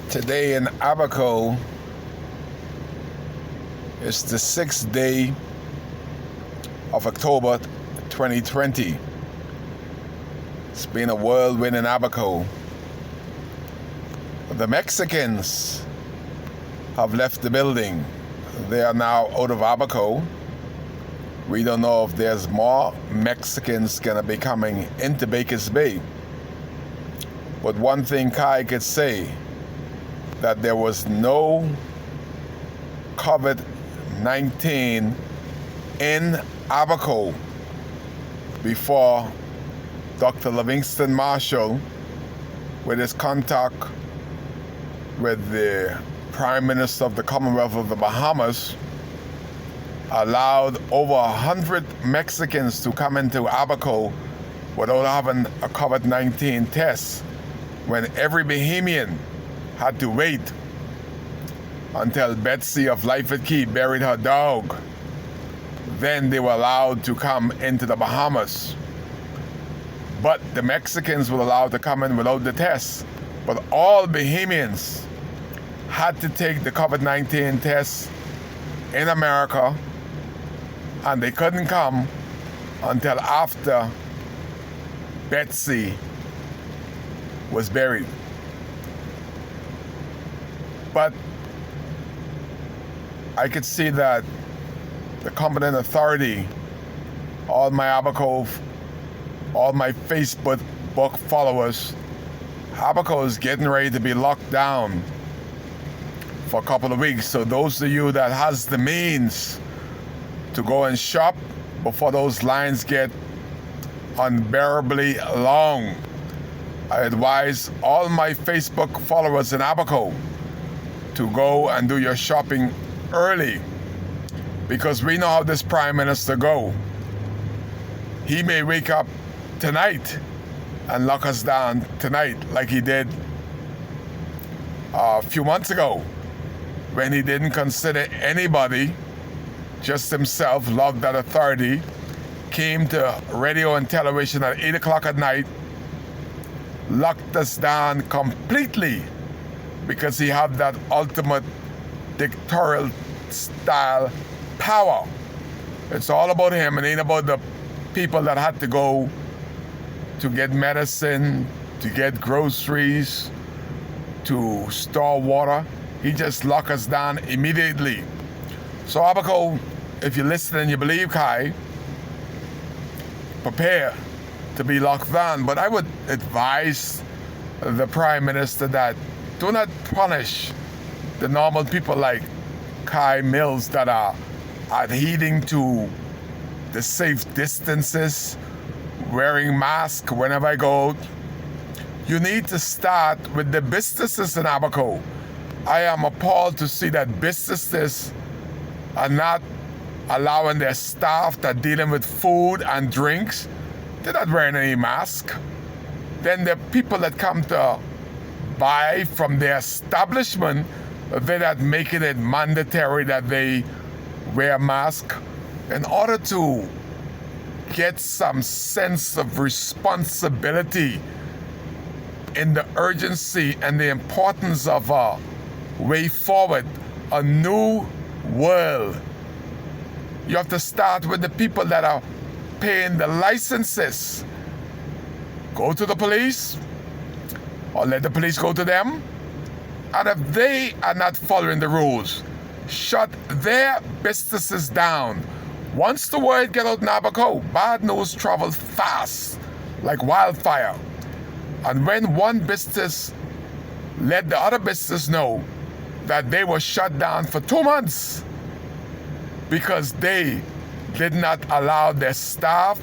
Today in Abaco is the 6th day of October 2020. It's been a whirlwind in Abaco. The Mexicans have left the building. They are now out of Abaco. We don't know if there's more Mexicans gonna be coming into Baker's Bay. But one thing Kai could say, that there was no COVID-19 in Abaco before Dr. Livingston Marshall, with his contact with the Prime Minister of the Commonwealth of the Bahamas, allowed over 100 Mexicans to come into Abaco without having a COVID-19 test, when every Bahamian had to wait until Betsy of Life at Key buried her dog. Then they were allowed to come into the Bahamas. But the Mexicans were allowed to come in without the test. But all Bahamians had to take the COVID-19 test in America, and they couldn't come until after Betsy was buried. But I could see that the competent authority, all my Abaco, all my Facebook followers, Abaco is getting ready to be locked down for a couple of weeks. So those of you that has the means to go and shop before those lines get unbearably long, I advise all my Facebook followers in Abaco to go and do your shopping early, because we know how this Prime Minister go. He may wake up tonight and lock us down tonight, like he did a few months ago, when he didn't consider anybody, just himself, loved that authority, came to radio and television at 8 o'clock at night, locked us down completely, because he had that ultimate dictatorial style power. It's all about him, and ain't about the people that had to go to get medicine, to get groceries, to store water. He just locked us down immediately. So Abaco, if you listen and you believe Kai, prepare to be locked down. But I would advise the Prime Minister that do not punish the normal people like Kai Mills that are adhering to the safe distances, wearing masks whenever I go out. You need to start with the businesses in Abaco. I am appalled to see that businesses are not allowing their staff that dealing with food and drinks, they're not wearing any mask. Then the people that come to buy from their establishment, they're not making it mandatory that they wear a mask. In order to get some sense of responsibility in the urgency and the importance of a way forward, a new world, you have to start with the people that are paying the licenses. Go to the police, or let the police go to them. And if they are not following the rules, shut their businesses down. Once the word get out in Abaco, bad news travels fast, like wildfire. And when one business let the other business know that they were shut down for 2 months because they did not allow their staff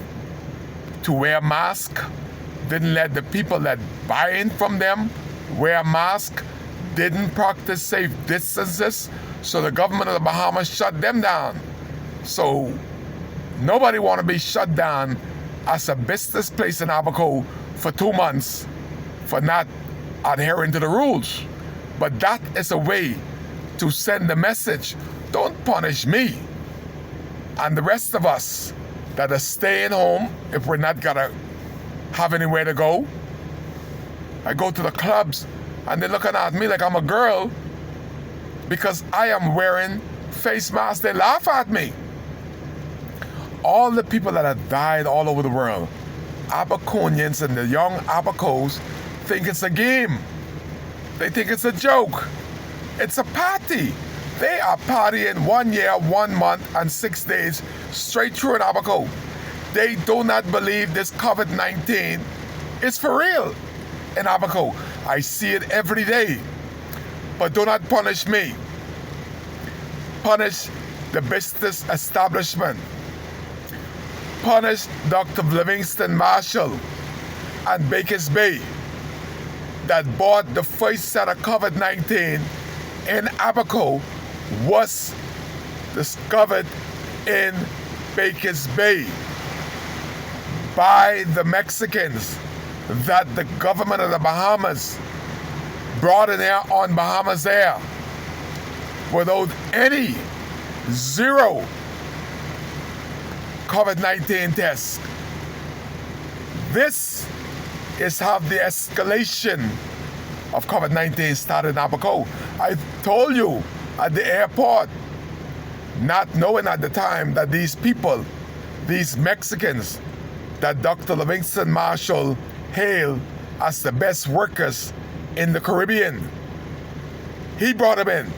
to wear masks, didn't let the people that buy in from them wear a mask, didn't practice safe distances, so the government of the Bahamas shut them down. So nobody want to be shut down as a business place in Abaco for 2 months for not adhering to the rules. But that is a way to send the message, don't punish me and the rest of us that are staying home if we're not gonna have anywhere to go. I go to the clubs and they're looking at me like I'm a girl because I am wearing face masks. They laugh at me. All the people that have died all over the world, Abaconians and the young Abacos, think it's a game. They think it's a joke. It's a party. They are partying 1 year, 1 month, and 6 days straight through in Abaco. They do not believe this COVID-19 is for real in Abaco. I see it every day. But do not punish me. Punish the business establishment. Punish Dr. Livingston Marshall and Bakers Bay that bought the first set of COVID-19 in Abaco was discovered in Bakers Bay by the Mexicans that the government of the Bahamas brought in there on Bahamas Air without any zero COVID-19 tests. This is how the escalation of COVID-19 started in Abaco. I told you at the airport, not knowing at the time that these people, these Mexicans, that Dr. Livingston Marshall hailed as the best workers in the Caribbean. He brought them in,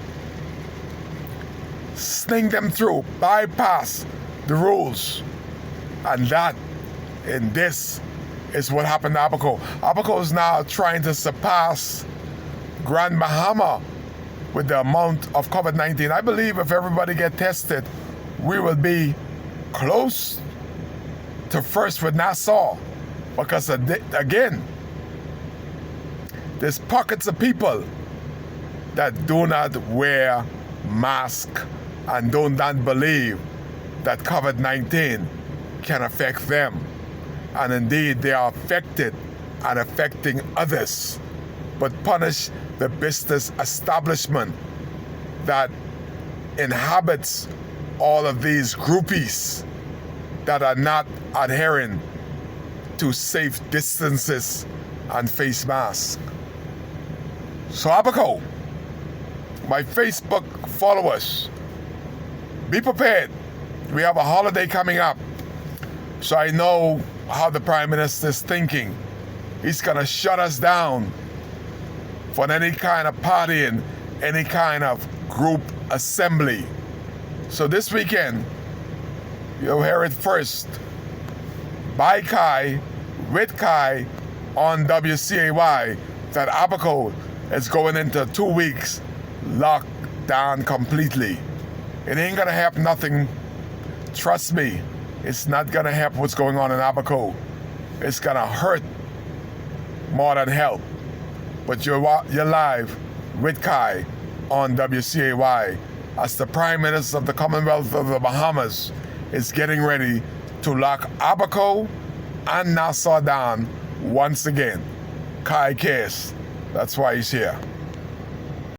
sling them through, bypass the rules. And that, in this, is what happened to Abaco. Abaco is now trying to surpass Grand Bahama with the amount of COVID-19. I believe if everybody get tested, we will be close to first with Nassau. Because again, there's pockets of people that do not wear masks and do not believe that COVID-19 can affect them. And indeed, they are affected and affecting others. But punish the business establishment that inhabits all of these groupies that are not adhering to safe distances and face masks. So Abaco, my Facebook followers, be prepared. We have a holiday coming up. So I know how the Prime Minister is thinking. He's gonna shut us down for any kind of partying, any kind of group assembly. So this weekend, you'll hear it first. By Kai, with Kai on WCAY, that Abaco is going into 2 weeks locked down completely. It ain't gonna help nothing. Trust me, it's not gonna help what's going on in Abaco. It's gonna hurt more than help. But you're live with Kai on WCAY as the Prime Minister of the Commonwealth of the Bahamas is getting ready to lock Abaco and Nassau down once again. Kai Case, that's why he's here.